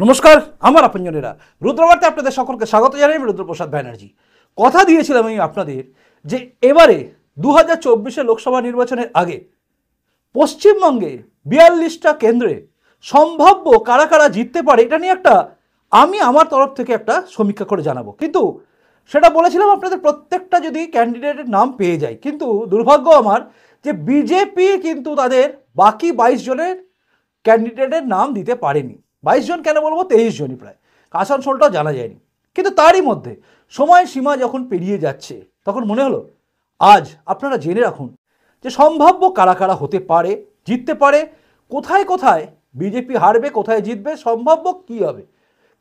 নমস্কার, আমার আপনজনেরা রুদ্রবার্তে আপনাদের সকলকে স্বাগত জানাই। আমি রুদ্রপ্রসাদ ব্যানার্জি। কথা দিয়েছিলাম আমি আপনাদের যে এবারে 2024 লোকসভা নির্বাচনের আগে পশ্চিমবঙ্গে 42টা কেন্দ্রে সম্ভাব্য কারা কারা জিততে পারে এটা নিয়ে আমি আমার তরফ থেকে একটা সমীক্ষা করে জানাবো। কিন্তু সেটা বলেছিলাম আপনাদের প্রত্যেকটা যদি ক্যান্ডিডেটের নাম পেয়ে যায়, কিন্তু দুর্ভাগ্য আমার যে বিজেপি কিন্তু তাদের বাকি 22 জনের ক্যান্ডিডেটের নাম দিতে পারেনি। 22 জন কেন বলবো, 23 জনই প্রায়, আসানসোলটাও জানা যায়নি। কিন্তু তারই মধ্যে সময় সীমা যখন পেরিয়ে যাচ্ছে তখন মনে হলো আজ আপনারা জেনে রাখুন যে সম্ভাব্য কারা কারা হতে পারে, জিততে পারে, কোথায় কোথায় বিজেপি হারবে, কোথায় জিতবে, সম্ভাব্য কী হবে।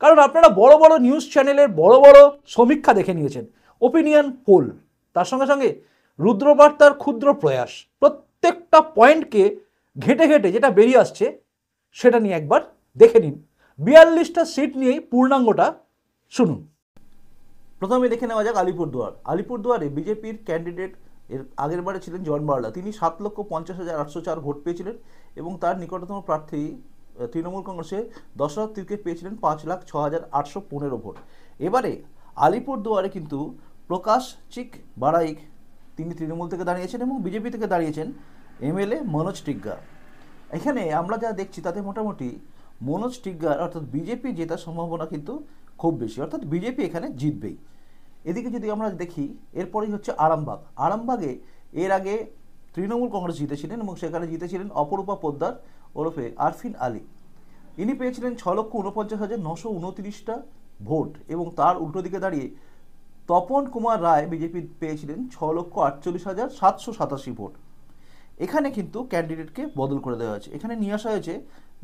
কারণ আপনারা বড় বড় নিউজ চ্যানেলের বড় বড় সমীক্ষা দেখে নিয়েছেন, ওপিনিয়ন পোল, তার সঙ্গে সঙ্গে রুদ্রবার্তার ক্ষুদ্র প্রয়াস, প্রত্যেকটা পয়েন্টকে ঘেটে ঘেটে যেটা বেরিয়ে আসছে সেটা নিয়ে একবার দেখে নিন। 42টা সিট নিয়েই পূর্ণাঙ্গটা শুনুন। প্রথমে দেখে নেওয়া যাক আলিপুরদুয়ার। আলিপুরদুয়ারে বিজেপির ক্যান্ডিডেট এর আগের বারে ছিলেন জন বার্লা। তিনি 7,50,804 ভোট পেয়েছিলেন এবং তার নিকটতম প্রার্থী তৃণমূল কংগ্রেসে দশরথ তির্কে পেয়েছিলেন 5,06,815 ভোট। এবারে আলিপুরদুয়ারে কিন্তু প্রকাশ চিক বারাইক তিনি তৃণমূল থেকে দাঁড়িয়েছেন এবং বিজেপি থেকে দাঁড়িয়েছেন এমএলএ মনোজ টিগ্গা। এখানে আমরা যা দেখছি তাতে মোটামুটি মনোজ টিগ্গার অর্থাৎ বিজেপি জেতার সম্ভাবনা কিন্তু খুব বেশি, অর্থাৎ বিজেপি এখানে জিতবেই। এদিকে যদি আমরা দেখি এরপরেই হচ্ছে আরামবাগ। আরামবাগে এর আগে তৃণমূল কংগ্রেস জিতেছিলেন এবং সেখানে জিতেছিলেন অপরূপা পোদ্দার ওরফে আরফিন আলী। ইনি পেয়েছিলেন 6,49,929টা ভোট এবং তার উল্টো দিকে দাঁড়িয়ে তপন কুমার রায় বিজেপি পেয়েছিলেন 6,48,787 ভোট। এখানে কিন্তু ক্যান্ডিডেটকে বদল করে দেওয়া হয়েছে। এখানে নিয়ে আসা হয়েছে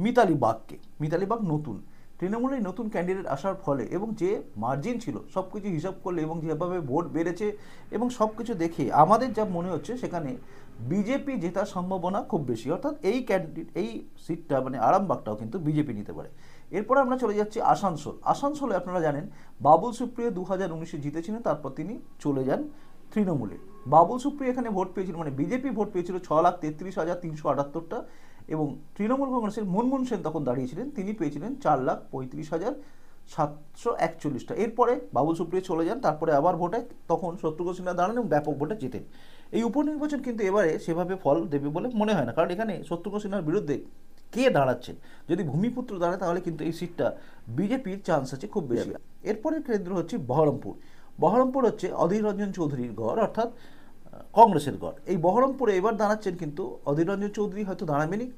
মিতালি বাগকে। মিতালি বাগ নতুন তৃণমূলের নতুন ক্যান্ডিডেট আসার ফলে এবং যে মার্জিন ছিল সব কিছু হিসাব করলে এবং যেভাবে ভোট বেড়েছে এবং সব কিছু দেখে আমাদের যা মনে হচ্ছে সেখানে বিজেপি জেতার সম্ভাবনা খুব বেশি, অর্থাৎ এই ক্যান্ডিডেট এই সিটটা মানে আরামবাগটাও কিন্তু বিজেপি নিতে পারে। এরপরে আমরা চলে যাচ্ছি আসানসোল। আসানসোলে আপনারা জানেন বাবুল সুপ্রিয় 2019-এ জিতেছিলেন, তারপর তিনি চলে যান তৃণমূলে। বাবুল সুপ্রিয় এখানে ভোট পেয়েছিল মানে বিজেপি ভোট পেয়েছিল 6,33,378টা এবং তৃণমূল কংগ্রেসের মুনমুন সেন তখন দাঁড়িয়েছিলেন, তিনি পেয়েছিলেন 4,35,741টা। এরপরে বাবুল সুপ্রিয় চলে যান, তারপরে আবার ভোটে তখন শত্রুঘ্ন সিনহা দাঁড়ান এবং ব্যাপক ভোটে জেতেন। এই উপনির্বাচন কিন্তু এবারে সেভাবে ফল দেবে বলে মনে হয় না, কারণ এখানে শত্রুঘ্ন সিনহার বিরুদ্ধে কে দাঁড়াচ্ছেন, যদি ভূমিপুত্র দাঁড়ায় তাহলে কিন্তু এই সিটটা বিজেপির চান্স আছে খুব বেশি। এরপরের কেন্দ্র হচ্ছে বহরমপুর। বহরমপুর হচ্ছে অধীর রঞ্জন চৌধুরীর গড়, অর্থাৎ কংগ্রেসের গড়। এই বহরমপুরে এবার দাঁড়াচ্ছেন কিন্তু অধীর রঞ্জন চৌধুরী হয়তো দাঁড়াবেনই,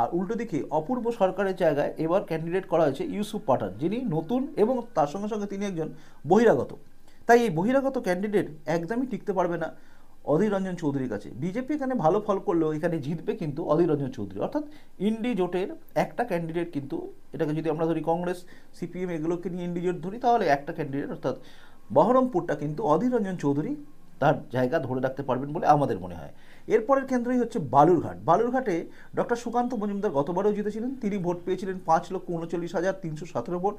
আর উল্টো দিকে অপূর্ব সরকারের জায়গায় এবার ক্যান্ডিডেট করা হয়েছে ইউসুফ পাঠান, যিনি নতুন এবং তার সঙ্গে সঙ্গে তিনি একজন বহিরাগত। তাই এই বহিরাগত ক্যান্ডিডেট একদমই টিকতে পারবে না অধীর রঞ্জন চৌধুরীর কাছে। বিজেপি এখানে ভালো ফল করলেও এখানে জিতবে কিন্তু অধীর রঞ্জন চৌধুরী, অর্থাৎ ইন্ডি জোটের একটা ক্যান্ডিডেট কিন্তু, এটাকে যদি আমরা ধরি কংগ্রেস সিপিএম এগুলোকে নিয়ে ইন্ডি জোট ধরি তাহলে একটা ক্যান্ডিডেট অর্থাৎ বহরমপুরটা কিন্তু অধীর রঞ্জন চৌধুরী তার জায়গা ধরে রাখতে পারবেন বলে আমাদের মনে হয়। এরপরের কেন্দ্রই হচ্ছে বালুরঘাট। বালুরঘাটে ডক্টর সুকান্ত মজুমদার গতবারও জিতেছিলেন, তিনি ভোট পেয়েছিলেন 5,39,317 ভোট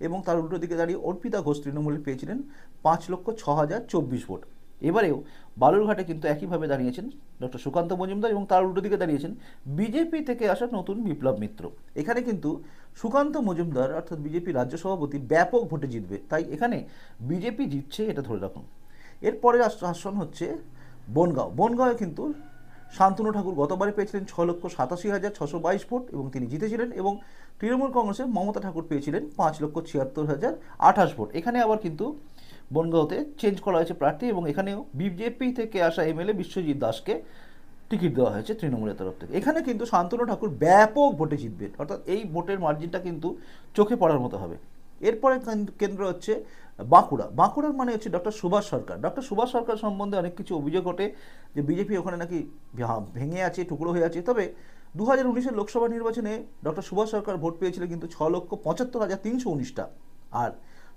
এবং তার উল্টো দিকে দাঁড়িয়ে অর্পিতা ঘোষ তৃণমূলে পেয়েছিলেন 5,06,024 ভোট। এবারেও বালুরঘাটে কিন্তু একইভাবে দাঁড়িয়েছেন ডক্টর সুকান্ত মজুমদার এবং তার উল্টো দিকে দাঁড়িয়েছেন বিজেপি থেকে আসা নতুন বিপ্লব মিত্র। এখানে কিন্তু সুকান্ত মজুমদার অর্থাৎ বিজেপি রাজ্য সভাপতি ব্যাপক ভোটে জিতবে, তাই এখানে বিজেপি জিতছে এটা ধরে রাখুন। এরপরে আসন হচ্ছে বনগাঁও। বনগাঁওয়ে কিন্তু শান্তনু ঠাকুর গতবারে পেয়েছিলেন 6,87,622 ভোট এবং তিনি জিতেছিলেন এবং তৃণমূল কংগ্রেসের মমতা ঠাকুর পেয়েছিলেন 5,76,028 ভোট। এখানে আবার কিন্তু বনগাঁওতে চেঞ্জ করা হয়েছে প্রার্থী এবং এখানেও বিজেপি থেকে আসা এমএলএ বিশ্বজিৎ দাসকে টিকিট দেওয়া হয়েছে তৃণমূলের তরফ থেকে। এখানে কিন্তু শান্তনু ঠাকুর ব্যাপক ভোটে জিতবেন, অর্থাৎ এই ভোটের মার্জিনটা কিন্তু চোখে পড়ার মতো হবে। এরপরে কেন্দ্র হচ্ছে বাঁকুড়া। বাঁকুড়ার মানে হচ্ছে ডক্টর সুভাষ সরকার। ডক্টর সুভাষ সরকার সম্বন্ধে অনেক কিছু অভিযোগ ওঠে যে বিজেপি ওখানে নাকি ভেঙে আছে, টুকরো হয়ে আছে। তবে 2019-এর লোকসভা নির্বাচনে ডক্টর সুভাষ সরকার ভোট পেয়েছিলেন কিন্তু 6,75,319টা, আর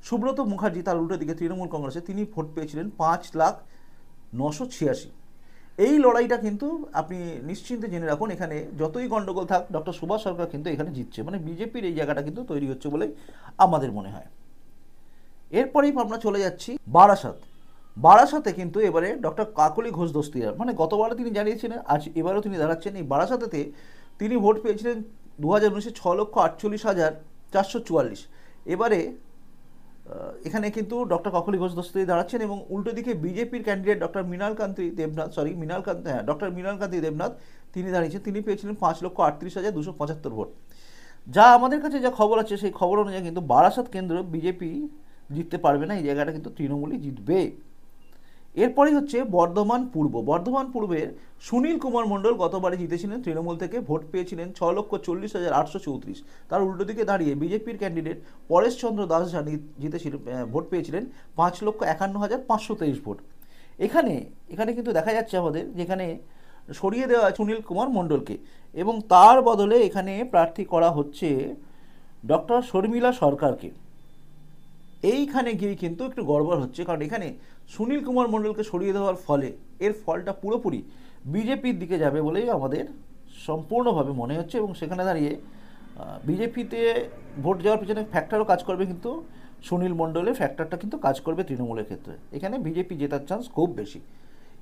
সুব্রত মুখার্জি তার উল্টো দিকে তৃণমূল কংগ্রেসে তিনি ভোট পেয়েছিলেন 5,09,86। এই লড়াইটা কিন্তু আপনি নিশ্চিন্তে জেনে রাখুন, এখানে যতই গণ্ডগোল থাক ডক্টর সুভাষ সরকার কিন্তু এখানে জিতছে, মানে বিজেপির এই জায়গাটা কিন্তু তৈরি হচ্ছে বলেই আমাদের মনে হয়। এরপরেই আমরা চলে যাচ্ছি বারাসাত। বারাসাতে কিন্তু এবারে ডক্টর কাকলি ঘোষ দস্তিদার, মানে গতবারও তিনি জানিয়েছিলেন, আজ এবারও তিনি দাঁড়াচ্ছেন। এই বারাসাতেতে তিনি ভোট পেয়েছিলেন 2019-এ 6,48,4 444। এবারে এখানে কিন্তু ডক্টর কখলি ঘোষ দস্তি দাঁড়াচ্ছেন এবং উল্টো দিকে বিজেপির ক্যান্ডিডেট ডক্টর মৃণালকান্তি দেবনাথ তিনি দাঁড়িয়েছেন, তিনি পেয়েছিলেন 5,38,275 ভোট। যা আমাদের কাছে যা খবর আছে সেই খবর অনুযায়ী কিন্তু বারাসাত কেন্দ্র বিজেপি জিততে পারবে না, এই জায়গাটা কিন্তু তৃণমূলই জিতবে। এরপরেই হচ্ছে বর্ধমান পূর্বের সুনীল কুমার মণ্ডল গতবারে জিতেছিলেন তৃণমূল থেকে, ভোট পেয়েছিলেন 6,40,834। তার উল্টো দিকে দাঁড়িয়ে বিজেপির ক্যান্ডিডেট পরেশচন্দ্র দাস জিতেছিলেন, ভোট পেয়েছিলেন 5,51,523 ভোট। এখানে কিন্তু দেখা যাচ্ছে আমাদের যেখানে সরিয়ে দেওয়া সুনীল কুমার মণ্ডলকে এবং তার বদলে এখানে প্রার্থী করা হচ্ছে ডক্টর শর্মিলা সরকারকে। এইখানে গিয়ে কিন্তু একটু গড়বড় হচ্ছে, কারণ এখানে সুনীল কুমার মণ্ডলকে সরিয়ে দেওয়ার ফলে এর ফলটা পুরোপুরি বিজেপির দিকে যাবে বলেই আমাদের সম্পূর্ণভাবে মনে হচ্ছে এবং সেখানে দাঁড়িয়ে বিজেপিতে ভোট যাওয়ার পিছনে ফ্যাক্টরও কাজ করবে, কিন্তু সুনীল মণ্ডলের ফ্যাক্টরটা কিন্তু কাজ করবে তৃণমূলের ক্ষেত্রে। এখানে বিজেপি জেতার চান্স খুব বেশি।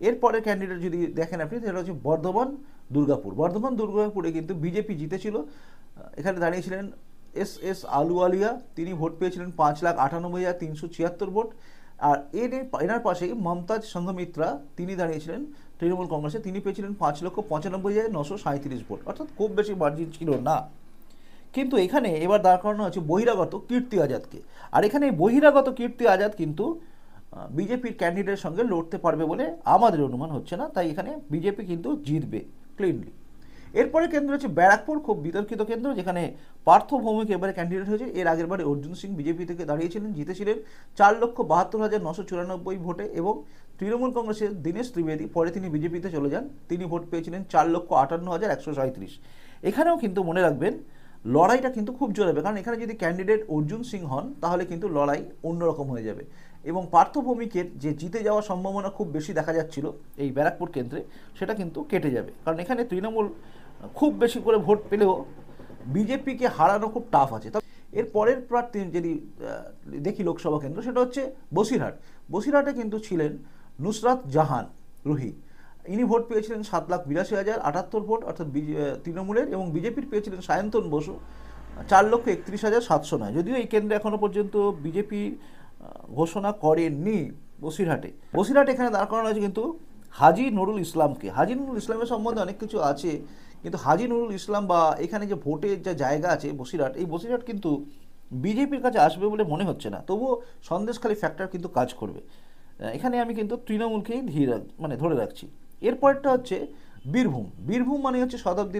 এরপরে ক্যান্ডিডেট যদি দেখেন আপনি, সেটা হচ্ছে বর্ধমান দুর্গাপুরে কিন্তু বিজেপি জিতেছিল। এখানে দাঁড়িয়েছিলেন এস আলুওয়ালিয়া, তিনি ভোট পেয়েছিলেন 5,98,376 ভোট। আর এনার পাশেই মমতাজ সংঘমিত্রা, তিনি দাঁড়িয়েছিলেন তৃণমূল কংগ্রেসে, তিনি পেয়েছিলেন 5,95,937 ভোট, অর্থাৎ খুব বেশি মার্জিন ছিল না। কিন্তু এখানে এবার দাঁড় করানো হচ্ছে বহিরাগত কীর্তি আজাদকে, আর এখানে বহিরাগত কীর্তি আজাদ কিন্তু বিজেপির ক্যান্ডিডেটের সঙ্গে লড়তে পারবে বলে আমাদের অনুমান হচ্ছে না, তাই এখানে বিজেপি কিন্তু জিতবে ক্লিনলি। এরপরে কেন্দ্র হচ্ছে ব্যারাকপুর, খুব বিতর্কিত কেন্দ্র, যেখানে পার্থ ভৌমিক এবারে ক্যান্ডিডেট হয়েছে। এর আগের বারে অর্জুন সিং বিজেপি থেকে দাঁড়িয়েছিলেন, জিতেছিলেন 4,72,994 ভোটে এবং তৃণমূল কংগ্রেসের দীনেশ ত্রিবেদী, পরে তিনি বিজেপিতে চলে যান, তিনি ভোট পেয়েছিলেন 4,58,137। এখানেও কিন্তু মনে রাখবেন লড়াইটা কিন্তু খুব জোর হবে, কারণ এখানে যদি ক্যান্ডিডেট অর্জুন সিং হন তাহলে কিন্তু লড়াই অন্যরকম হয়ে যাবে এবং পার্থ ভৌমিকের যে জিতে যাওয়ার সম্ভাবনা খুব বেশি দেখা যাচ্ছিল এই ব্যারাকপুর কেন্দ্রে, সেটা কিন্তু কেটে যাবে, কারণ এখানে তৃণমূল খুব বেশি করে ভোট পেলেও বিজেপিকে হারানো খুব টাফ আছে। এর পরের প্রার্থী যদি দেখি লোকসভা কেন্দ্র, সেটা হচ্ছে বসিরহাটে কিন্তু ছিলেন নুসরাত জাহান রুহি, ইনি ভোট পেয়েছিলেন 7,82,078 ভোট অর্থাৎ তৃণমূলের, এবং বিজেপির পেয়েছিলেন সায়ন্তন বসু 4,31,709। যদিও এই কেন্দ্রে এখনো পর্যন্ত বিজেপি ঘোষণা করেননি বসিরহাটে এখানে দাঁড় করানো হয়েছে কিন্তু হাজি নুরুল ইসলামকে। হাজি নুরুল ইসলামের সম্বন্ধে অনেক কিছু আছে, কিন্তু হাজি নুরুল ইসলাম বা এখানে যে ভোটের যে জায়গা আছে বসিরহাট কিন্তু বিজেপির কাছে আসবে বলে মনে হচ্ছে না, তবুও সন্দেশখালী ফ্যাক্টর কিন্তু কাজ করবে। এখানে আমি কিন্তু তৃণমূলকেই ধরে রাখছি। এরপরটা হচ্ছে বীরভূম মানে হচ্ছে শতাব্দী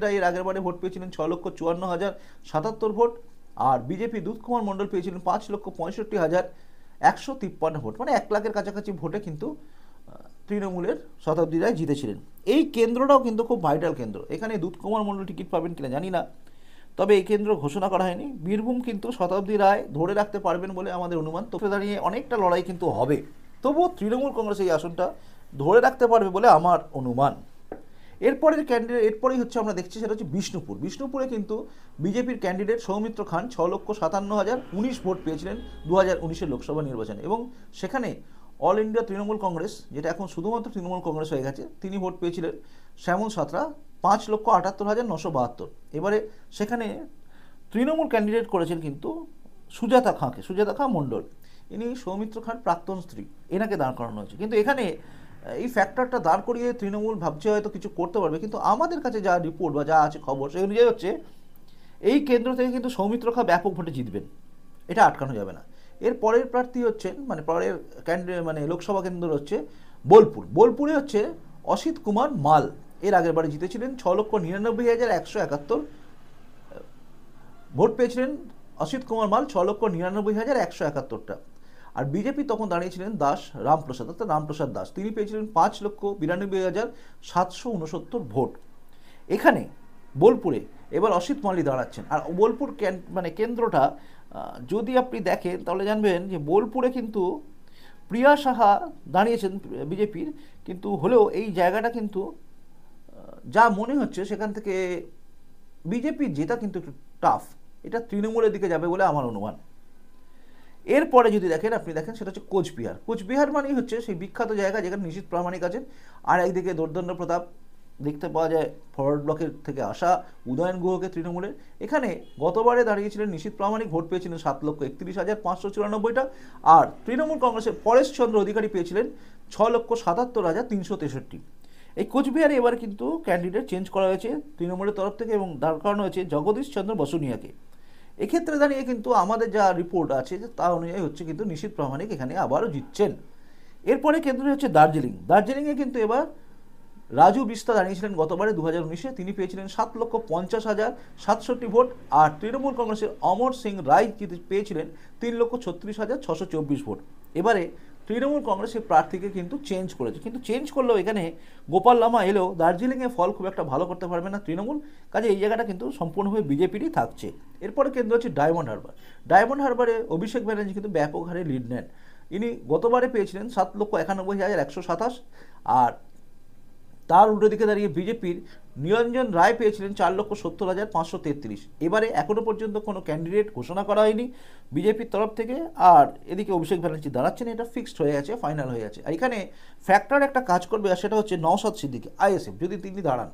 রায় এর আগের বারে ভোট পেয়েছিলেন 6,54,077 ভোট, আর বিজেপি দুধ কুমার মণ্ডল পেয়েছিলেন 5,65,153 ভোট, মানে 1 লাখের কাছাকাছি ভোটে কিন্তু তৃণমূলের শতাব্দী রায় জিতেছিলেন। এই কেন্দ্রটাও কিন্তু খুব ভাইটাল কেন্দ্র, এখানে দুধ কুমার মণ্ডল টিকিট পাবেন কিনা জানি না, তবে এই কেন্দ্র ঘোষণা করা হয়নি। বীরভূম কিন্তু শতাব্দী রায় ধরে রাখতে পারবেন বলে আমাদের অনুমান, তো দাঁড়িয়ে অনেকটা লড়াই কিন্তু হবে, তবুও তৃণমূল কংগ্রেস এই আসনটা ধরে রাখতে পারবে বলে আমার অনুমান। এরপরেই হচ্ছে আমরা দেখছি সেটা হচ্ছে বিষ্ণুপুরে কিন্তু বিজেপির ক্যান্ডিডেট সৌমিত্র খান 6,57,019 ভোট পেয়েছিলেন 2019-এর লোকসভা নির্বাচনে, এবং সেখানে অল ইন্ডিয়া তৃণমূল কংগ্রেস, যেটা এখন শুধুমাত্র তৃণমূল কংগ্রেস হয়ে গেছে, তিনি ভোট পেয়েছিলেন শ্যামল সাঁতরা 5,78,972। এবারে সেখানে তৃণমূল ক্যান্ডিডেট করেছেন কিন্তু সুজাতা খাঁ মণ্ডল, ইনি সৌমিত্র খান প্রাক্তন স্ত্রী, এনাকে দাঁড় করানো হয়েছে। কিন্তু এখানে এই ফ্যাক্টরটা দাঁড় করিয়ে তৃণমূল ভাবছে হয়তো কিছু করতে পারবে, কিন্তু আমাদের কাছে যা রিপোর্ট বা যা আছে খবর সেই অনুযায়ী হচ্ছে এই কেন্দ্র থেকে কিন্তু সৌমিত্র খাঁ ব্যাপক ভোটে জিতবেন, এটা আটকানো যাবে না। এর পরের প্রার্থী হচ্ছেন লোকসভা কেন্দ্র হচ্ছে বোলপুরে হচ্ছে অসিত কুমার মাল, এর আগের বারে জিতেছিলেন 6,99,171 ভোট পেয়েছিলেন অসিত কুমার মাল 6,99,171টা। আর বিজেপি তখন দাঁড়িয়েছিলেন রামপ্রসাদ দাস, তিনি পেয়েছিলেন 5,92,769 ভোট। এখানে বোলপুরে এবার অসিত মালি দাঁড়াচ্ছেন, আর বোলপুর কেন্দ্রটা যদি আপনি দেখেন তাহলে জানবেন যে বোলপুরে কিন্তু প্রিয়া সাহা দাঁড়িয়েছেন বিজেপির, কিন্তু হলেও এই জায়গাটা কিন্তু যা মনে হচ্ছে সেখান থেকে বিজেপির জেতা কিন্তু একটু টাফ, এটা তৃণমূলের দিকে যাবে বলে আমার অনুমান। এরপরে যদি আপনি দেখেন সেটা হচ্ছে কোচবিহার মানেই হচ্ছে সেই বিখ্যাত জায়গা যেখানে নিশীথ প্রামাণিক আছেন, আর একদিকে দর্দন্য প্রতাপ দেখতে পাওয়া যায় ফরওয়ার্ড ব্লকের থেকে আসা উদয়ন গুহকে তৃণমূলের। এখানে গতবারে দাঁড়িয়েছিলেন নিশীথ প্রামাণিক, ভোট পেয়েছিলেন 7,31,594টা। আর তৃণমূল কংগ্রেসের পরেশ চন্দ্র অধিকারী পেয়েছিলেন 6,77,363। এই কোচবিহারে এবার কিন্তু ক্যান্ডিডেট চেঞ্জ করা হয়েছে তৃণমূলের তরফ থেকে এবং দাঁড় করানো হয়েছে জগদীশ চন্দ্র বসুনিয়াকে। এক্ষেত্রে দাঁড়িয়ে কিন্তু আমাদের যা রিপোর্ট আছে যে তা অনুযায়ী হচ্ছে কিন্তু নিশীথ প্রামাণিক এখানে আবারও জিতছেন। এরপরে কেন্দ্রে হচ্ছে দার্জিলিং। দার্জিলিংয়ে কিন্তু এবার রাজু বিস্তা দাঁড়িয়েছিলেন গতবারে 2019-এ, তিনি পেয়েছিলেন 7,50,067 ভোট। আর তৃণমূল কংগ্রেসের অমর সিং রায় পেয়েছিলেন 3,36,624 ভোট। এবারে তৃণমূল কংগ্রেসের প্রার্থীকে কিন্তু চেঞ্জ করেছে, কিন্তু চেঞ্জ করলেও এখানে গোপাল লামা এলেও দার্জিলিংয়ে ফল খুব একটা ভালো করতে পারবে না তৃণমূল, কাজে এই জায়গাটা কিন্তু সম্পূর্ণভাবে বিজেপিরই থাকছে। এরপরে কেন্দ্র হচ্ছে ডায়মন্ড হারবার। ডায়মন্ড হারবারে অভিষেক ব্যানার্জি কিন্তু ব্যাপক হারে লিড নেন। ইনি গতবারে পেয়েছিলেন 7,91,127। আর তার উল্টো দিকে দাঁড়িয়ে বিজেপির নিরঞ্জন রায় পেয়েছিলেন 4,70,533। এবারে এখনো পর্যন্ত কোনো ক্যান্ডিডেট ঘোষণা করা হয়নি বিজেপির তরফ থেকে। আর এদিকে অভিষেক ব্যানার্জি দাঁড়াচ্ছেন, এটা ফিক্সড হয়ে গেছে, ফাইনাল হয়ে গেছে। আর এখানে ফ্যাক্টর একটা কাজ করবে, আর সেটা হচ্ছে নওশাদ সিদ্দিকী আইএসএফ যদি তিনি দাঁড়ান।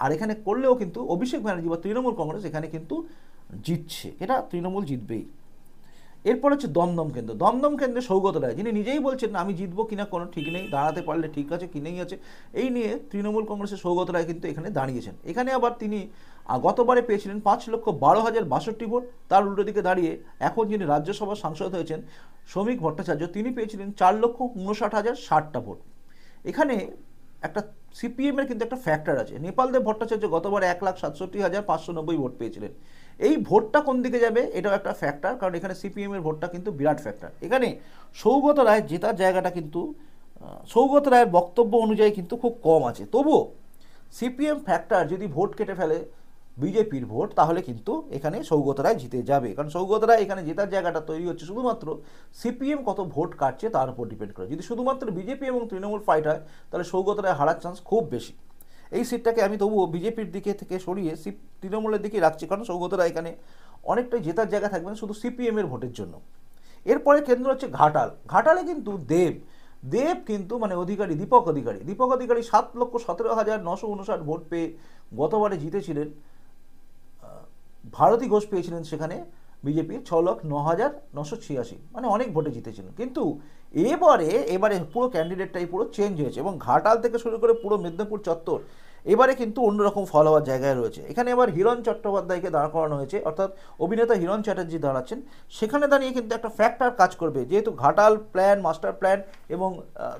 আর এখানে করলেও কিন্তু অভিষেক ব্যানার্জি বা তৃণমূল কংগ্রেস এখানে কিন্তু জিতছে, এটা তৃণমূল জিতবেই। এরপর হচ্ছে দমদম কেন্দ্র। দমদম কেন্দ্রে সৌগত রায়, যিনি নিজেই বলছেন আমি জিতবো কিনা কোনো ঠিক নেই, দাঁড়াতে পারলে ঠিক আছে কি নেই আছে, এই নিয়ে তৃণমূল কংগ্রেসের সৌগত রায় কিন্তু এখানে দাঁড়িয়েছেন। এখানে আবার তিনি গতবারে পেয়েছিলেন 5,12,062 ভোট। তার উল্টো দিকে দাঁড়িয়ে এখন যিনি রাজ্যসভার সাংসদ হয়েছেন শ্রমিক ভট্টাচার্য, তিনি পেয়েছিলেন 4,59,060টা ভোট। এখানে একটা সিপিএমের কিন্তু একটা ফ্যাক্টর আছে। নেপালদেব ভট্টাচার্য গতবার 1,67,590 ভোট পেয়েছিলেন। এই ভোটটা কোন দিকে যাবে এটাও একটা ফ্যাক্টর, কারণ এখানে সিপিএমের ভোটটা কিন্তু বিরাট ফ্যাক্টর। এখানে সৌগত রায় জেতার জায়গাটা কিন্তু সৌগত রায়ের বক্তব্য অনুযায়ী কিন্তু খুব কম আছে। তবুও সিপিএম ফ্যাক্টর যদি ভোট কেটে ফেলে বিজেপির ভোট, তাহলে কিন্তু এখানে সৌগত রায় জিতে যাবে, কারণ সৌগত রায় এখানে জেতার জায়গাটা তৈরি হচ্ছে শুধুমাত্র সিপিএম কত ভোট কাটছে তার উপর ডিপেন্ড করে। যদি শুধুমাত্র বিজেপি এবং তৃণমূল ফাইট হয় তাহলে সৌগত রায় হারার চান্স খুব বেশি। এই সিটটাকে আমি তবুও বিজেপির দিকে থেকে সরিয়ে তৃণমূলের দিকে রাখছি, কারণ সৌগত রায় এখানে অনেকটাই জেতার জায়গা থাকবে না শুধু সিপিএমের ভোটের জন্য। এরপরে কেন্দ্র হচ্ছে ঘাটাল। ঘাটালে কিন্তু দেব কিন্তু মানে দীপক অধিকারী 7,17,959 ভোট পেয়ে গতবারে জিতেছিলেন। ভারতী ঘোষ পেয়েছিলেন সেখানে বিজেপির 6,09,986, মানে অনেক ভোটে জিতেছিলেন। কিন্তু এবারে পুরো ক্যান্ডিডেটটাই পুরো চেঞ্জ হয়েছে এবং ঘাটাল থেকে শুরু করে পুরো মেদিনীপুর চত্বর এবারে কিন্তু অন্যরকম ফল হওয়ার জায়গায় রয়েছে। এখানে এবার হিরণ চট্টোপাধ্যায়কে দাঁড় করানো হয়েছে, অর্থাৎ অভিনেতা হিরণ চ্যাটার্জি দাঁড়াচ্ছেন। সেখানে দাঁড়িয়ে কিন্তু একটা ফ্যাক্টর কাজ করবে, যেহেতু ঘাটাল প্ল্যান, মাস্টার প্ল্যান এবং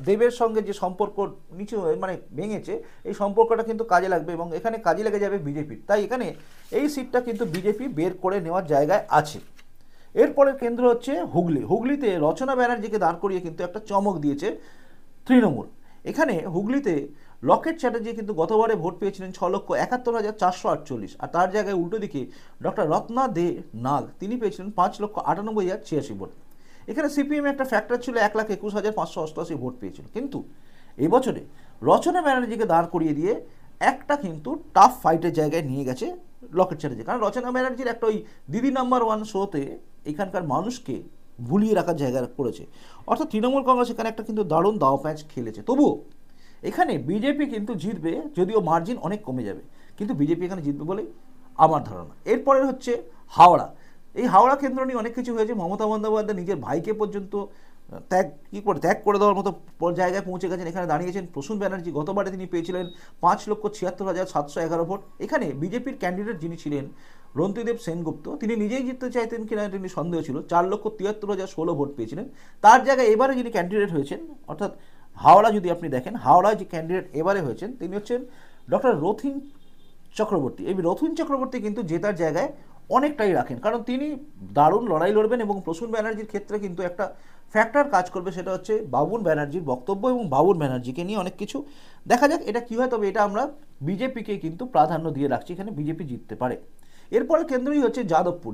দেবের সঙ্গে যে সম্পর্ক নিচু মানে ভেঙেছে, এই সম্পর্কটা কিন্তু কাজে লাগবে এবং এখানে কাজে লেগে যাবে বিজেপির। তাই এখানে এই সিটটা কিন্তু বিজেপি বের করে নেওয়ার জায়গায় আছে। এরপরের কেন্দ্র হচ্ছে হুগলিতে রচনা ব্যানার্জিকে দাঁড় করিয়ে কিন্তু একটা চমক দিয়েছে তৃণমূল। এখানে হুগলিতে লকেট চ্যাটার্জি কিন্তু গতবারে ভোট পেয়েছিলেন 6,71,448, আর তার জায়গায় উল্টো দিকে ডক্টর রত্না দে নাগ তিনি পেয়েছিলেন 5,98,086 ভোট। এখানে সিপিএম একটা ফ্যাক্টর ছিল, 1,21,588 ভোট পেয়েছিল। কিন্তু এবছরে রচনা ব্যানার্জিকে দাঁড় করিয়ে দিয়ে একটা কিন্তু টাফ ফাইটের জায়গায় নিয়ে গেছে লকেট চ্যাটার্জি, কারণ রচনা ব্যানার্জির একটা ওই দিদি নাম্বার 1 শোতে এখানকার মানুষকে ভুলিয়ে রাখার জায়গা করেছে। অর্থাৎ তৃণমূল কংগ্রেস এখানে একটা কিন্তু দারুণ দাও প্যাচ খেলেছে। তবুও এখানে বিজেপি কিন্তু জিতবে, যদিও মার্জিন অনেক কমে যাবে, কিন্তু বিজেপি এখানে জিতবে বলেই আমার ধারণা। এরপরে হচ্ছে হাওড়া। এই হাওড়া কেন্দ্র নিয়ে অনেক কিছু হয়েছে। মমতা বন্দ্যোপাধ্যায় নিজের ভাইকে পর্যন্ত ত্যাগ করে দেওয়ার মতো জায়গায় পৌঁছে গেছেন। এখানে দাঁড়িয়েছেন প্রসূন ব্যানার্জি। গতবারে তিনি পেয়েছিলেন 5,76,711 ভোট। এখানে বিজেপির ক্যান্ডিডেট যিনি ছিলেন রন্তিদেব সেনগুপ্ত, তিনি নিজেই জিততে চাইতেন কিনা তিনি সন্দেহ ছিল, 4,73,016 ভোট পেয়েছিলেন। তার জায়গায় এবারে যিনি ক্যান্ডিডেট হয়েছেন, অর্থাৎ হাওড়া যদি আপনি দেখেন, হাওড়ায় যে ক্যান্ডিডেট এবারে হয়েছেন তিনি হচ্ছেন ডক্টর রথিন চক্রবর্তী। এই রথিন চক্রবর্তী কিন্তু জেতার জায়গায় অনেকটাই রাখেন, কারণ তিনি দারুণ লড়াই লড়বেন এবং প্রসূন ব্যানার্জির ক্ষেত্রে কিন্তু একটা ফ্যাক্টর কাজ করবে, সেটা হচ্ছে বাবুল ব্যানার্জির বক্তব্য এবং বাবুল ব্যানার্জিকে নিয়ে অনেক কিছু। দেখা যাক এটা কী হয়, তবে এটা আমরা বিজেপিকে কিন্তু প্রাধান্য দিয়ে রাখছি, এখানে বিজেপি জিততে পারে। এরপরে কেন্দ্রই হচ্ছে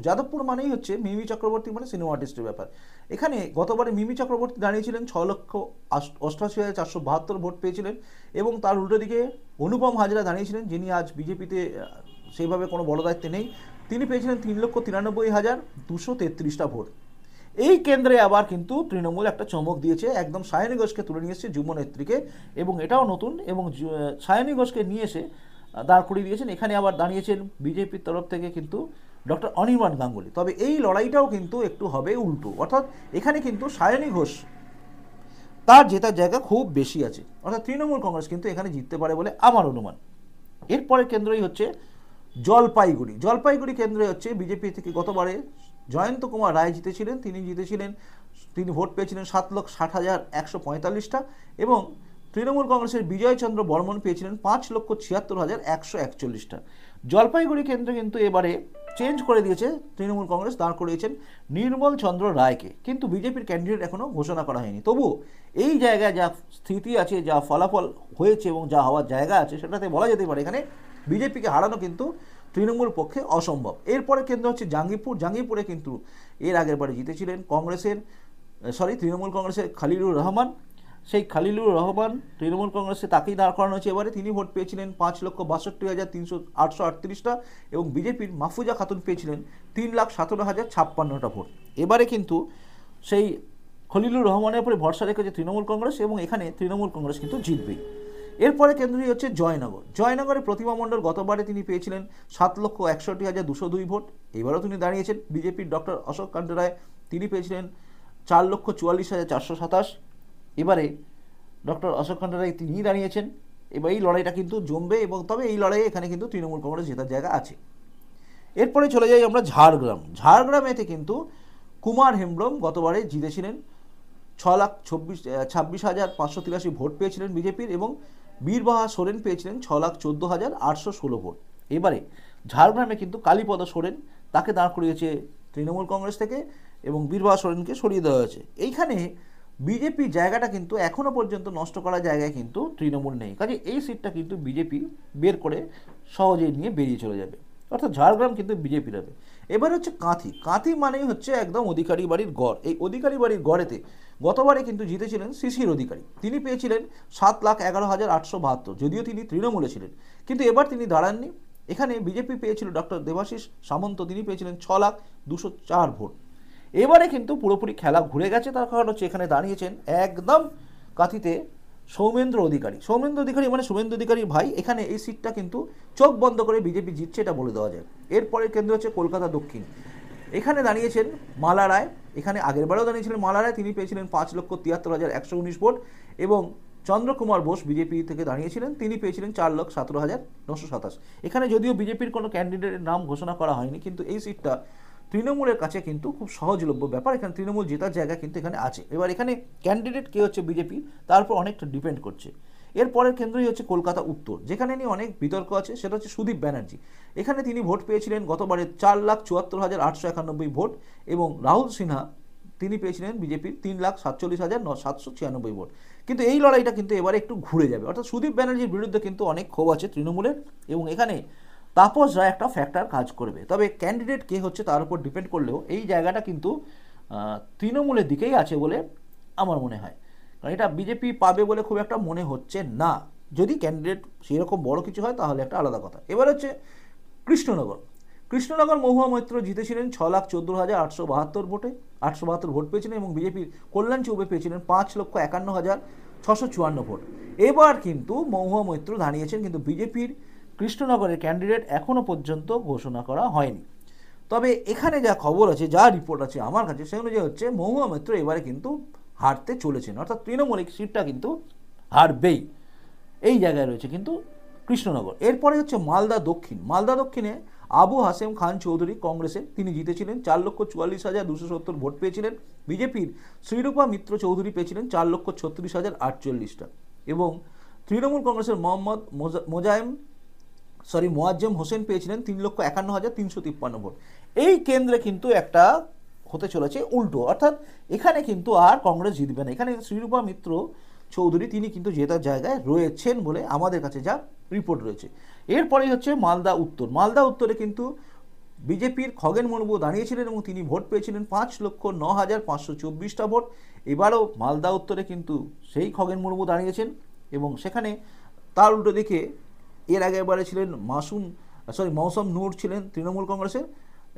যাদবপুর মানেই হচ্ছে মিমি চক্রবর্তী, মানে সিনেমা আর্টিস্টের ব্যাপার। এখানে গতবারে মিমি চক্রবর্তী দাঁড়িয়েছিলেন 6,88,472 ভোট পেয়েছিলেন এবং তার উল্টো দিকে অনুপম হাজরা দাঁড়িয়েছিলেন, যিনি আজ বিজেপিতে সেইভাবে কোনো বড় দায়িত্বে নেই। তিনি পেয়েছিলেন 3,93,233টা ভোট। এই কেন্দ্রে আবার কিন্তু তৃণমূল একটা চমক দিয়েছে, একদম সায়নী ঘোষকে তুলে নিয়ে এসেছে যুব নেত্রীকে, এবং এটাও নতুন, এবং সায়নী ঘোষকে নিয়ে এসে দাঁড় করিয়ে দিয়েছেন। এখানে আবার দাঁড়িয়েছেন বিজেপির তরফ থেকে কিন্তু ডক্টর অনির্বাণ গাঙ্গুলি। তবে এই লড়াইটাও কিন্তু একটু হবে উল্টো, অর্থাৎ এখানে কিন্তু সায়নী ঘোষ তার জেতার জায়গা খুব বেশি আছে, অর্থাৎ তৃণমূল কংগ্রেস কিন্তু এখানে জিততে পারে বলে আমার অনুমান। এরপরে কেন্দ্রই হচ্ছে জলপাইগুড়ি। জলপাইগুড়ি কেন্দ্রে হচ্ছে বিজেপি থেকে গতবারে জয়ন্ত কুমার রায় জিতেছিলেন, তিনি ভোট পেয়েছিলেন 7,60,145টা, এবং তৃণমূল কংগ্রেসের বিজয়চন্দ্র বর্মন পেয়েছিলেন 5,76,141টা। জলপাইগুড়ি কেন্দ্র কিন্তু এবারে চেঞ্জ করে দিয়েছে তৃণমূল কংগ্রেস, দাঁড় করিয়েছেন নির্মল চন্দ্র রায়কে, কিন্তু বিজেপির ক্যান্ডিডেট এখনও ঘোষণা করা হয়নি। তবুও এই জায়গায় যা স্থিতি আছে, যা ফলাফল হয়েছে এবং যা হওয়ার জায়গা আছে, সেটাতে বলা যেতে পারে এখানে বিজেপিকে হারানো কিন্তু তৃণমূল পক্ষে অসম্ভব। এরপরে কেন্দ্র হচ্ছে জাঙ্গিপুর। জাঙ্গিপুরে কিন্তু এর আগের বারে জিতেছিলেন তৃণমূল কংগ্রেসের খালিলুর রহমান। সেই খালিলুর রহমান তৃণমূল কংগ্রেসে তাকেই দাঁড় করানো হয়েছে এবারে। তিনি ভোট পেয়েছিলেন 5,62,838টা, এবং বিজেপির মাহফুজা খাতুন পেয়েছিলেন 3,17,056টা ভোট। এবারে কিন্তু সেই খলিলুর রহমানের উপরে ভরসা রেখেছে তৃণমূল কংগ্রেস, এবং এখানে তৃণমূল কংগ্রেস কিন্তু জিতবেই। এরপরে কেন্দ্রটি হচ্ছে জয়নগর। জয়নগরে প্রতিমা মণ্ডল গতবারে তিনি পেয়েছিলেন 7,61,202 ভোট। এবারও তিনি দাঁড়িয়েছেন। বিজেপির ডক্টর অশোক কান্ত রায় তিনি পেয়েছিলেন 4,44,427। এবারে ডক্টর অশোক কান্ত রায় তিনিই দাঁড়িয়েছেন। এবার এই লড়াইটা কিন্তু জমবে, এবং তবে এই লড়াইয়ে এখানে কিন্তু তৃণমূল কংগ্রেস জেতার জায়গা আছে। এরপরে চলে যাই আমরা ঝাড়গ্রাম। ঝাড়গ্রামেতে কিন্তু কুমার হেমব্রম গতবারে জিতেছিলেন, 6,26,583 ভোট পেয়েছিলেন বিজেপির, এবং বীরবাহা সোরেন পেয়েছিলেন 6,14,816 ভোট। এবারে ঝাড়গ্রামে কিন্তু কালীপদ সোরেন তাকে দাঁড় করিয়েছে তৃণমূল কংগ্রেস থেকে, এবং বীরবাহা সোরেনকে সরিয়ে দেওয়া হয়েছে। এইখানে বিজেপির জায়গাটা কিন্তু এখনও পর্যন্ত নষ্ট করার জায়গায় কিন্তু তৃণমূল নেই, কাজে এই সিটটা কিন্তু বিজেপি বের করে সহজেই নিয়ে বেরিয়ে চলে যাবে, অর্থাৎ ঝাড়গ্রাম কিন্তু বিজেপির হবে। এবার হচ্ছে কাঁথি। কাঁথি মানেই হচ্ছে একদম অধিকারী বাড়ির গড়। এই অধিকারী বাড়ির গড়েতে গতবারে কিন্তু জিতেছিলেন শিশির অধিকারী। তিনি পেয়েছিলেন 7,11,872, যদিও তিনি তৃণমূলে ছিলেন, কিন্তু এবার তিনি দাঁড়াননি। এখানে বিজেপি পেয়েছিল ডক্টর দেবাশিস সামন্ত, তিনি পেয়েছিলেন 6,204 ভোট। এবারে কিন্তু পুরোপুরি খেলা ঘুরে গেছে, তার কারণ হচ্ছে এখানে দাঁড়িয়েছেন একদম কাঁথিতে সৌমেন্দ্র অধিকারী। সৌমেন্দ্র অধিকারী মানে শুভেন্দু অধিকারীর ভাই। এখানে এই সিটটা কিন্তু চোখ বন্ধ করে বিজেপি জিতছে, এটা বলে দেওয়া যায়। এরপরে কেন্দ্র হচ্ছে কলকাতা দক্ষিণ। এখানে দাঁড়িয়েছেন মালা রায়। এখানে আগেরবারেও দাঁড়িয়েছিলেন মালা রায়, তিনি পেয়েছিলেন 5,73,119 ভোট, এবং চন্দ্রকুমার বোস বিজেপি থেকে দাঁড়িয়েছিলেন, তিনি পেয়েছিলেন 4,17,927। এখানে যদিও বিজেপির কোনো ক্যান্ডিডেটের নাম ঘোষণা করা হয়নি, কিন্তু এই সিটটা তৃণমূলের কাছে কিন্তু খুব সহজলভ্য ব্যাপার। এখানে তৃণমূল জেতার জায়গা কিন্তু এখানে আছে। এবার এখানে ক্যান্ডিডেট কে হচ্ছে বিজেপি, তার উপর অনেকটা ডিপেন্ড করছে। এরপরের কেন্দ্রই হচ্ছে কলকাতা উত্তর, যেখানে নিয়ে অনেক বিতর্ক আছে, সেটা হচ্ছে সুদীপ ব্যানার্জি। এখানে তিনি ভোট পেয়েছিলেন গতবারে 4,74,891 ভোট, এবং রাহুল সিনহা তিনি পেয়েছিলেন বিজেপির 3,47,796 ভোট। কিন্তু এই লড়াইটা কিন্তু এবারে একটু ঘুরে যাবে, অর্থাৎ সুদীপ ব্যানার্জির বিরুদ্ধে কিন্তু অনেক ক্ষোভ আছে তৃণমূলের, এবং এখানে তাপস রায় একটা ফ্যাক্টর কাজ করবে। তবে ক্যান্ডিডেট কে হচ্ছে তার উপর ডিপেন্ড করলেও এই জায়গাটা কিন্তু তৃণমূলের দিকেই আছে বলে আমার মনে হয়, কারণ এটা বিজেপি পাবে বলে খুব একটা মনে হচ্ছে না। যদি ক্যান্ডিডেট সেরকম বড় কিছু হয় তাহলে একটা আলাদা কথা। এবার হচ্ছে কৃষ্ণনগর। কৃষ্ণনগর মহুয়া মৈত্র জিতেছিলেন 6,14,872 ভোটে, 872 ভোট পেয়েছিলেন, এবং বিজেপির কল্যাণ চৌবে পেয়েছিলেন 5,51,654 ভোট। এবার কিন্তু মহুয়া মৈত্র দাঁড়িয়েছেন, কিন্তু বিজেপির কৃষ্ণনগরের ক্যান্ডিডেট এখনও পর্যন্ত ঘোষণা করা হয়নি। তবে এখানে যা খবর আছে, যা রিপোর্ট আছে আমার কাছে, সে অনুযায়ী হচ্ছে মহুয়া মৈত্র এবারে কিন্তু হারতে চলেছেন, অর্থাৎ তৃণমূল সিটটা কিন্তু হারবেই। এই জায়গায় রয়েছে কিন্তু কৃষ্ণনগর। এরপরে হচ্ছে মালদা দক্ষিণ। মালদা দক্ষিণে আবু হাসেম খান চৌধুরী কংগ্রেসের, তিনি জিতেছিলেন 4,44,270 ভোট পেয়েছিলেন। বিজেপির শ্রীরূপা মিত্র চৌধুরী পেয়েছিলেন 4,36,048টা, এবং তৃণমূল কংগ্রেসের মোয়াজ্জেম হোসেন পেয়েছিলেন 3,51,353 ভোট। এই কেন্দ্রে কিন্তু একটা হতে চলেছে উল্টো, অর্থাৎ এখানে কিন্তু আর কংগ্রেস জিতবে না। এখানে শ্রীরূপা মিত্র চৌধুরী তিনি কিন্তু জেতার জায়গায় রয়েছেন বলে আমাদের কাছে যা রিপোর্ট রয়েছে। এরপরেই হচ্ছে মালদা উত্তর। মালদা উত্তরে কিন্তু বিজেপির খগেন মুর্মু দাঁড়িয়েছিলেন, এবং তিনি ভোট পেয়েছিলেন 5,09,524টা ভোট। এবারও মালদা উত্তরে কিন্তু সেই খগেন মুর্মু দাঁড়িয়েছেন, এবং সেখানে তার উল্টো দিকে এর আগে এবারে ছিলেন মৌসম নূর ছিলেন তৃণমূল কংগ্রেসের,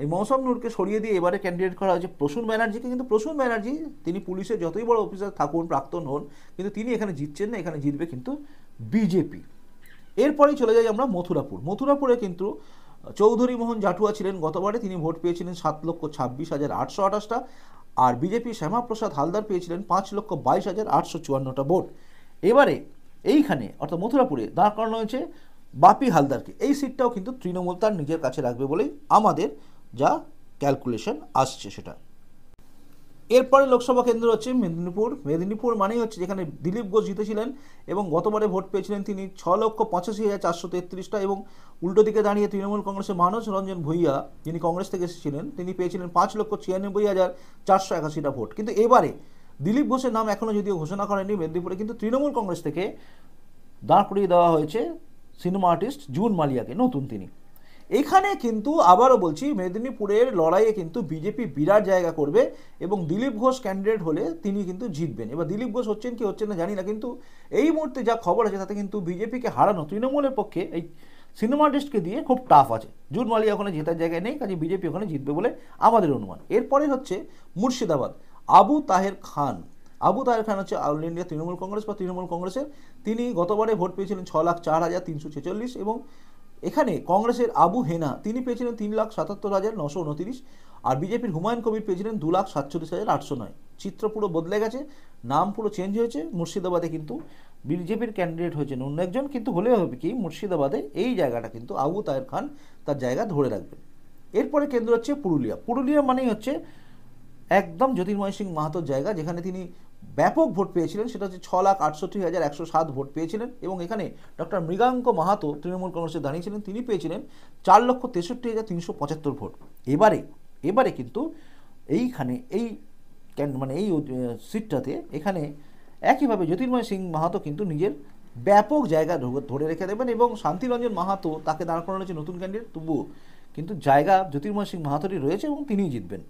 এই মৌসম নূরকে সরিয়ে দিয়ে এবারে ক্যান্ডিডেট করা হয়েছে প্রসূন ব্যানার্জিকে। কিন্তু প্রসূন ব্যানার্জি তিনি পুলিশের যতই বড় অফিসার থাকুন, প্রাক্তন হন, কিন্তু তিনি এখানে জিতছেন না, এখানে জিতবে কিন্তু বিজেপি। এরপরেই চলে যাই আমরা মথুরাপুর। মথুরাপুরে কিন্তু চৌধুরী মোহন জাটুয়া ছিলেন গতবারে, তিনি ভোট পেয়েছিলেন 7,26,828টা, আর বিজেপি শ্যামাপ্রসাদ হালদার পেয়েছিলেন 5,22,854টা ভোট। এবারে এইখানে অর্থাৎ মথুরাপুরে দাঁড় করানো হয়েছে বাপি হালদারকে। এই সিটটাও কিন্তু তৃণমূল তার নিজের কাছে রাখবে বলেই আমাদের যা ক্যালকুলেশন আসছে সেটা। এরপরে লোকসভা কেন্দ্র হচ্ছে মেদিনীপুর। মেদিনীপুর মানেই হচ্ছে যেখানে দিলীপ ঘোষ জিতেছিলেন এবং গতবারে ভোট পেয়েছিলেন তিনি 6,85,433টা, এবং উল্টো দিকে দাঁড়িয়ে তৃণমূল কংগ্রেসের মানস রঞ্জন ভূঁইয়া, যিনি কংগ্রেস থেকে এসেছিলেন, তিনি পেয়েছিলেন 5,96,481টা ভোট। কিন্তু এবারে দিলীপ ঘোষের নাম এখনও যদিও ঘোষণা করেনি মেদিনীপুরে, কিন্তু তৃণমূল কংগ্রেস থেকে দাঁড় করিয়ে দেওয়া হয়েছে সিনেমা আর্টিস্ট জুন মালিয়াকে, নতুন তিনি। এখানে কিন্তু আবারও বলছি, মেদিনীপুরের লড়াইয়ে কিন্তু বিজেপি বিরাট জায়গা করবে এবং দিলীপ ঘোষ ক্যান্ডিডেট হলে তিনি কিন্তু জিতবেন। এবার দিলীপ ঘোষ হচ্ছেন কি হচ্ছেন না জানি না, কিন্তু এই মুহূর্তে যা খবর আছে তাতে কিন্তু বিজেপিকে হারানো তৃণমূলের পক্ষে এই সিনেমা আর্টিস্টকে দিয়ে খুব টাফ আছে। জুন মালিয়া ওখানে জেতার জায়গায় নেই, কাজে বিজেপি ওখানে জিতবে বলে আমাদের অনুমান। এরপরে হচ্ছে মুর্শিদাবাদ। আবু তাহের খান। আবু তাহের খান হচ্ছে অল ইন্ডিয়া তৃণমূল কংগ্রেস বা তৃণমূল কংগ্রেসের, তিনি গতবারে ভোট পেয়েছিলেন 6,04,346 এবং এখানে কংগ্রেসের আবু হেনা তিনি পেয়েছিলেন 3,77,929, আর বিজেপির হুমায়ুন কবির পেয়েছিলেন 2,47,809। চিত্র পুরো বদলে গেছে, নাম পুরো চেঞ্জ হয়েছে। মুর্শিদাবাদে কিন্তু বিজেপির ক্যান্ডিডেট হয়েছেন অন্য একজন, কিন্তু হলেও হবে কি মুর্শিদাবাদে এই জায়গাটা কিন্তু আবু তাহের খান তার জায়গা ধরে রাখবেন। এরপরে কেন্দ্র হচ্ছে পুরুলিয়া। পুরুলিয়া মানেই হচ্ছে একদম জ্যোতির্ময় সিং মাহাতোর জায়গা, যেখানে তিনি ব্যাপক ভোট পেয়েছিলেন, সেটা হচ্ছে 6,68,107 ভোট পেয়েছিলেন এবং এখানে ডক্টর মৃগাঙ্ক মাহাতো তৃণমূল কংগ্রেসে দাঁড়িয়েছিলেন, তিনি পেয়েছিলেন 4,63,375 ভোট। এবারে কিন্তু এইখানে এই সিটটাতে এখানে একইভাবে জ্যোতির্ময় সিং মাহাতো কিন্তু নিজের ব্যাপক জায়গা ধরে রেখে দেবেন এবং শান্তিরঞ্জন মাহাতো তাকে দাঁড় করানো হয়েছে নতুন ক্যান্ডিডেট, তবুও কিন্তু জায়গা জ্যোতির্ময় সিং মাহাতোরই রয়েছে এবং তিনিই জিতবেন।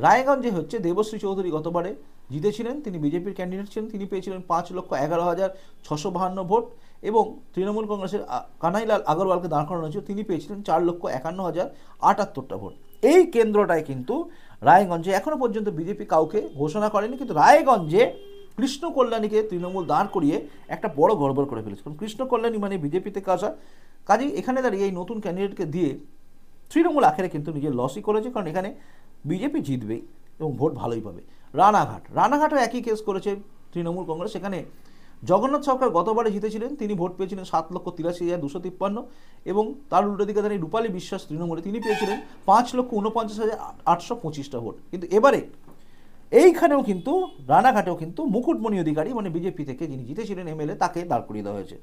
রায়গঞ্জে হচ্ছে দেবশ্রী চৌধুরী গতবারে জিতেছিলেন, তিনি বিজেপির ক্যান্ডিডেট ছিলেন, তিনি পেয়েছিলেন 5,11,652 ভোট এবং তৃণমূল কংগ্রেসের কানাইলাল আগরওয়ালকে দাঁড় করানো হয়েছিল, তিনি পেয়েছিলেন 4,51,078টা ভোট। এই কেন্দ্রটায় কিন্তু রায়গঞ্জে এখনও পর্যন্ত বিজেপি কাউকে ঘোষণা করেনি, কিন্তু রায়গঞ্জে কৃষ্ণ কল্যাণীকে তৃণমূল দাঁড় করিয়ে একটা বড় গড়বড় করে ফেলেছে। কারণ কৃষ্ণ কল্যাণী মানে বিজেপি থেকে আসা, কাজেই এখানে দাঁড়িয়ে এই নতুন ক্যান্ডিডেটকে দিয়ে তৃণমূল আখেরে কিন্তু নিজের লসই করেছে, কারণ এখানে বিজেপি জিতবেই এবং ভোট ভালোই পাবে। রানাঘাটও একই কেস করেছে তৃণমূল কংগ্রেস। সেখানে জগন্নাথ সরকার গতবারে জিতেছিলেন, তিনি ভোট পেয়েছিলেন 7,83,253 এবং তার উল্টো দিকে দাঁড়িয়ে রূপালী বিশ্বাস তৃণমূলে তিনি পেয়েছিলেন 5,49,825টা ভোট। কিন্তু এবারে এইখানেও কিন্তু রানাঘাটেও কিন্তু মুকুটমণি অধিকারী মানে বিজেপি থেকে যিনি জিতেছিলেন এমএলএ, তাকে দাঁড় করিয়ে দেওয়া হয়েছে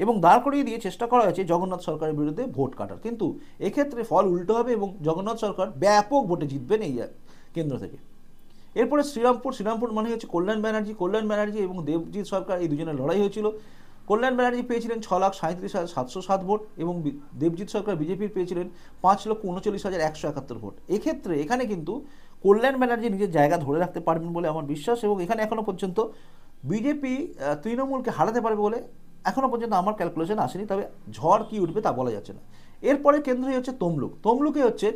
এবং দাঁড় করিয়ে দিয়ে চেষ্টা করা হয়েছে জগন্নাথ সরকারের বিরুদ্ধে ভোট কাটার, কিন্তু এক্ষেত্রে ফল উল্টো হবে এবং জগন্নাথ সরকার ব্যাপক ভোটে জিতবেন এই কেন্দ্র থেকে। এরপরে শ্রীরামপুর মানে হচ্ছে কল্যাণ ব্যানার্জি এবং দেবজিৎ সরকার, এই দুজনের লড়াই হয়েছিল। কল্যাণ ব্যানার্জি পেয়েছিলেন 6,37,707 ভোট এবং দেবজিৎ সরকার বিজেপির পেয়েছিলেন 5,39,171 ভোট। এক্ষেত্রে এখানে কিন্তু কল্যাণ ব্যানার্জি নিজের জায়গা ধরে রাখতে পারবেন বলে আমার বিশ্বাস এবং এখানে এখনও পর্যন্ত বিজেপি তৃণমূলকে হারাতে পারবে বলে এখনও পর্যন্ত আমার ক্যালকুলেশন আসেনি, তবে ঝড় কি উঠবে তা বলা যাচ্ছে না। এরপরে কেন্দ্রই হচ্ছে তমলুকে হচ্ছে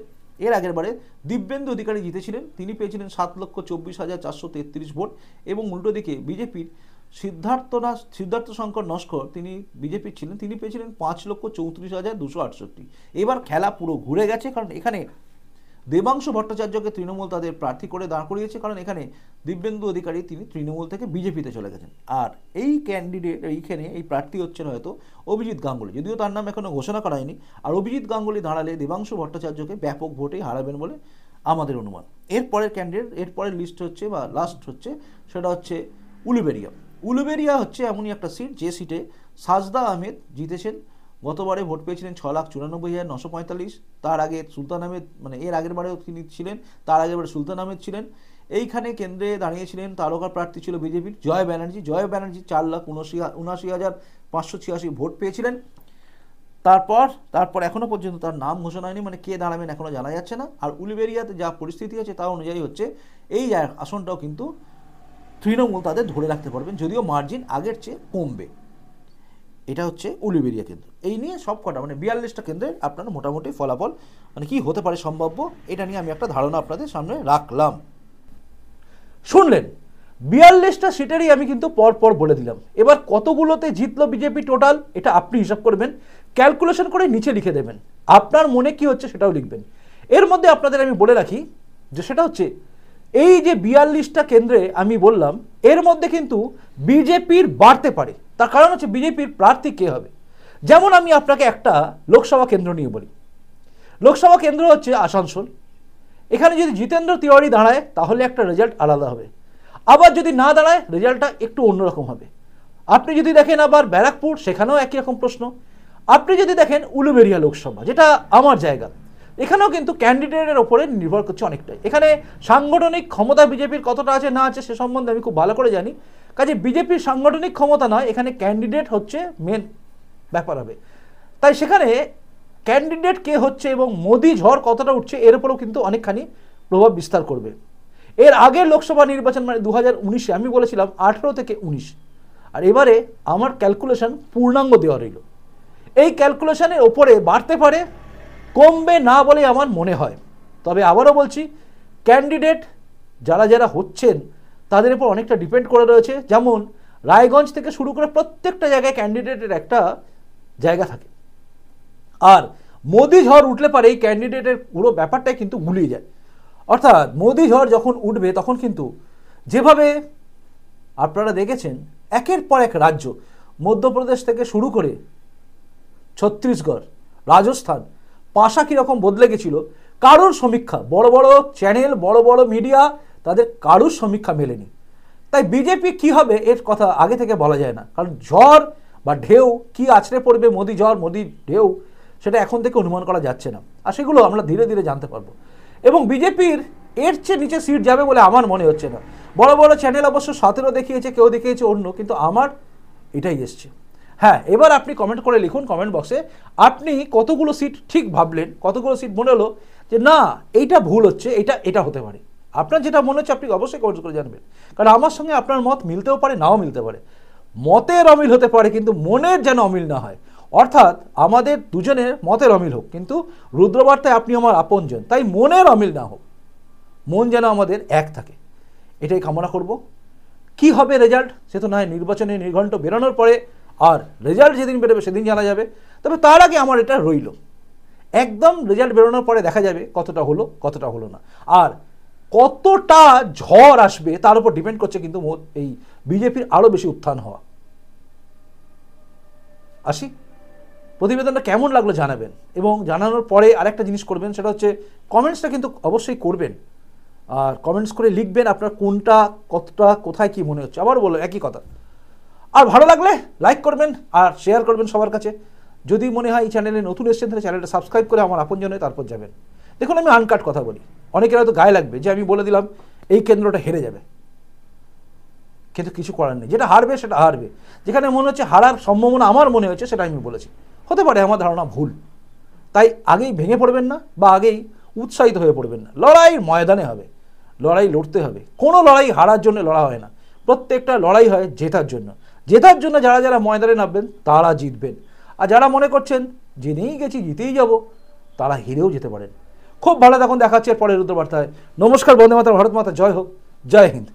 এর আগের বারে দিব্যেন্দু অধিকারী জিতেছিলেন, তিনি পেয়েছিলেন 7,24,433 ভোট এবং উল্টো দিকে বিজেপির সিদ্ধার্থ শঙ্কর নস্কর তিনি বিজেপির ছিলেন, তিনি পেয়েছিলেন 5,34,268। এবার খেলা পুরো ঘুরে গেছে, কারণ এখানে দেবাংশু ভট্টাচার্যকে তৃণমূল তাদের প্রার্থী করে দাঁড় করিয়েছে, কারণ এখানে দিব্যেন্দু অধিকারী তিনি তৃণমূল থেকে বিজেপিতে চলে গেছেন। আর এই ক্যান্ডিডেট এইখানে এই প্রার্থী হচ্ছেন হয়তো অভিজিৎ গাঙ্গুলি, যদিও তার নাম এখনও ঘোষণা করা হয়নি। আর অভিজিৎ গাঙ্গুলি দাঁড়ালে দেবাংশু ভট্টাচার্যকে ব্যাপক ভোটেই হারাবেন বলে আমাদের অনুমান। এরপরের লিস্ট হচ্ছে বা লাস্ট হচ্ছে সেটা হচ্ছে উলুবেরিয়া হচ্ছে এমনই একটা সিট যে সিটে সাজদা আহমেদ জিতেছেন। গতবারে ভোট পেয়েছিলেন 6,94,945, তার আগে সুলতান আহমেদ মানে এর আগের বারেও তিনি ছিলেন, তার আগের বারে সুলতান আহমেদ ছিলেন। এইখানে কেন্দ্রে দাঁড়িয়েছিলেন তারকা প্রার্থী ছিল বিজেপির জয় ব্যানার্জি 4,79,586 ভোট পেয়েছিলেন। তারপর এখনও পর্যন্ত তার নাম ঘোষণা হয়নি, মানে কে দাঁড়াবেন এখনও জানা যাচ্ছে না। আর উলুবেরিয়াতে যা পরিস্থিতি আছে তা অনুযায়ী হচ্ছে এই আসনটাও কিন্তু তৃণমূল তাদের ধরে রাখতে পারবেন, যদিও মার্জিন আগের চেয়ে কমবে। এটা হচ্ছে উলুবেড়িয়া কেন্দ্র। এই নিয়ে সব কটা মানে 42টা কেন্দ্রে আপনারা মোটামুটি ফলাফল মানে কি হতে পারে সম্ভাব্য, এটা নিয়ে আমি একটা ধারণা আপনাদের সামনে রাখলাম। শুনলেন 42টা সিটেরই আমি কিন্তু পর পর বলে দিলাম। এবার কতগুলোতে জিতলো বিজেপি টোটাল এটা আপনি হিসাব করবেন, ক্যালকুলেশন করে নিচে লিখে দেবেন। আপনার মনে কি হচ্ছে সেটাও লিখবেন। এর মধ্যে আপনাদের আমি বলে রাখি যে সেটা হচ্ছে এই যে 42টা কেন্দ্রে আমি বললাম এর মধ্যে কিন্তু বিজেপির বাড়তে পারে। তার কারণ হচ্ছে বিজেপির প্রার্থী কে হবে। যেমন আমি আপনাকে একটা লোকসভা কেন্দ্র নিয়ে বলি। লোকসভা কেন্দ্র হচ্ছে আসানসোল। এখানে যদি জিতেন্দ্র তিওয়ারি দাঁড়ায় তাহলে একটা রেজাল্ট আলাদা হবে, আবার যদি না দাঁড়ায় রেজাল্টটা একটু অন্যরকম হবে। আপনি যদি দেখেন আবার ব্যারাকপুর, সেখানেও একই রকম প্রশ্ন। আপনি যদি দেখেন উলুবেড়িয়া লোকসভা, যেটা আমার জায়গা, এখানেও কিন্তু ক্যান্ডিডেটের ওপরে নির্ভর করছে অনেকটাই। এখানে সাংগঠনিক ক্ষমতা বিজেপির কতটা আছে না আছে সে সম্বন্ধে আমি খুব ভালো করে জানি। কাজে বিজেপির সাংগঠনিক ক্ষমতা নয়, এখানে ক্যান্ডিডেট হচ্ছে মেন ব্যাপার হবে। তাই সেখানে ক্যান্ডিডেট কে হচ্ছে এবং মোদি ঝড় কতটা উঠছে এর উপরেও কিন্তু অনেকখানি প্রভাব বিস্তার করবে। এর আগের লোকসভা নির্বাচন মানে 2019-এ আমি বলেছিলাম 18 থেকে 19, আর এবারে আমার ক্যালকুলেশন পূর্ণাঙ্গ দেওয়া রইল। এই ক্যালকুলেশনের ওপরে বাড়তে পারে, কমবে না বলে আমার মনে হয়। তবে আবারও বলছি, ক্যান্ডিডেট যারা যারা হচ্ছেন তাদের উপর অনেকটা ডিপেন্ড করে রয়েছে। যেমন রায়গঞ্জ থেকে শুরু করে প্রত্যেকটা জায়গায় ক্যান্ডিডেটের একটা জায়গা থাকে, আর মোদি ঝড় উঠলে পারে এই ক্যান্ডিডেটের পুরো ব্যাপারটাই কিন্তু গুলিয়ে যায়। অর্থাৎ মোদি ঝড় যখন উঠবে তখন কিন্তু যেভাবে আপনারা দেখেছেন একের পর এক রাজ্য, মধ্যপ্রদেশ থেকে শুরু করে ছত্তিশগড়, রাজস্থান, পাশা কীরকম বদলে গেছিল, কারোর সমীক্ষা, বড় বড় চ্যানেল, বড় বড় মিডিয়া, তাদের কারোর সমীক্ষা মেলেনি। তাই বিজেপি কি হবে এর কথা আগে থেকে বলা যায় না, কারণ ঝড় বা ঢেউ কি আছড়ে পড়বে, মোদি ঝড় মোদি ঢেউ, সেটা এখন থেকে অনুমান করা যাচ্ছে না। আর সেগুলো আমরা ধীরে ধীরে জানতে পারবো। এবং বিজেপির এর চেয়ে নিচে সিট যাবে বলে আমার মনে হচ্ছে না। বড় বড় চ্যানেল অবশ্য 17 দেখিয়েছে, কেউ দেখিয়েছে অন্য, কিন্তু আমার এটাই এসছে। হ্যাঁ, এবার আপনি কমেন্ট করে লিখুন কমেন্ট বক্সে আপনি কতগুলো সিট ঠিক ভাবলেন, কতগুলো সিট মনে হলো যে না এইটা ভুল হচ্ছে, এটা হতে পারে। আপনার যেটা মনে হচ্ছে আপনি অবশ্যই কমেন্ট করে জানবেন, কারণ আমার সঙ্গে আপনার মত মিলতেও পারে, নাও মিলতে পারে। মতের অমিল হতে পারে কিন্তু মনের যেন অমিল না হয়। অর্থাৎ আমাদের দুজনের মতের অমিল হোক, কিন্তু রুদ্রবার্তায় আপনি আমার আপনজন, তাই মনের অমিল না হোক, মন যেন আমাদের এক থাকে, এটাই কামনা করব। কি হবে রেজাল্ট সে তো নয় নির্বাচনে নির্ঘণ্ট বেরোনোর পরে, আর রেজাল্ট যেদিন বেরোবে সেদিন জানা যাবে। তবে তার আগে আমার এটা রইল, একদম রেজাল্ট বেরোনোর পরে দেখা যাবে কতটা হলো কতটা হলো না, আর কতটা ঝড় আসবে তার উপর ডিপেন্ড করছে কিন্তু এই বিজেপির আরও বেশি উত্থান হওয়া। আসি, প্রতিবেদনটা কেমন লাগলো জানাবেন, এবং জানানোর পরে আরেকটা জিনিস করবেন, সেটা হচ্ছে কমেন্টসটা কিন্তু অবশ্যই করবেন, আর কমেন্টস করে লিখবেন আপনার কোনটা কতটা কোথায় কি মনে হচ্ছে। আবার বলো একই কথা। আর ভালো লাগলে লাইক করবেন আর শেয়ার করবেন সবার কাছে। যদি মনে হয় এই চ্যানেলে নতুন এসেছেন তাহলে চ্যানেলটা সাবস্ক্রাইব করে আমার আপনজনে তারপর যাবেন। দেখুন আমি আনকাট কথা বলি, অনেকের হয়তো গায়ে লাগবে যে আমি বলে দিলাম এই কেন্দ্রটা হেরে যাবে, কিন্তু কিছু করার নেই, যেটা হারবে সেটা হারবে। যেখানে মনে হচ্ছে হারার সম্ভাবনা আমার মনে হচ্ছে সেটা আমি বলেছি, হতে পারে আমার ধারণা ভুল। তাই আগেই ভেঙে পড়বেন না বা আগেই উৎসাহিত হয়ে পড়বেন না। লড়াইয়ের ময়দানে হবে, লড়াই লড়তে হবে। কোনো লড়াই হারার জন্য লড়া হয় না, প্রত্যেকটা লড়াই হয় জেতার জন্য। জেতার জন্য যারা যারা ময়দানে নামবেন তারা জিতবেন, আর যারা মনে করছেন জেনেই গেছি জিতেই যাব তারা হেরেও যেতে পারেন। খুব ভালো থাকুন, দেখা হচ্ছে পরের রুদ্রবার্তায়। নমস্কার, বন্দে মাতরম, ভারত মাতা জয় হোক, জয় হিন্দ।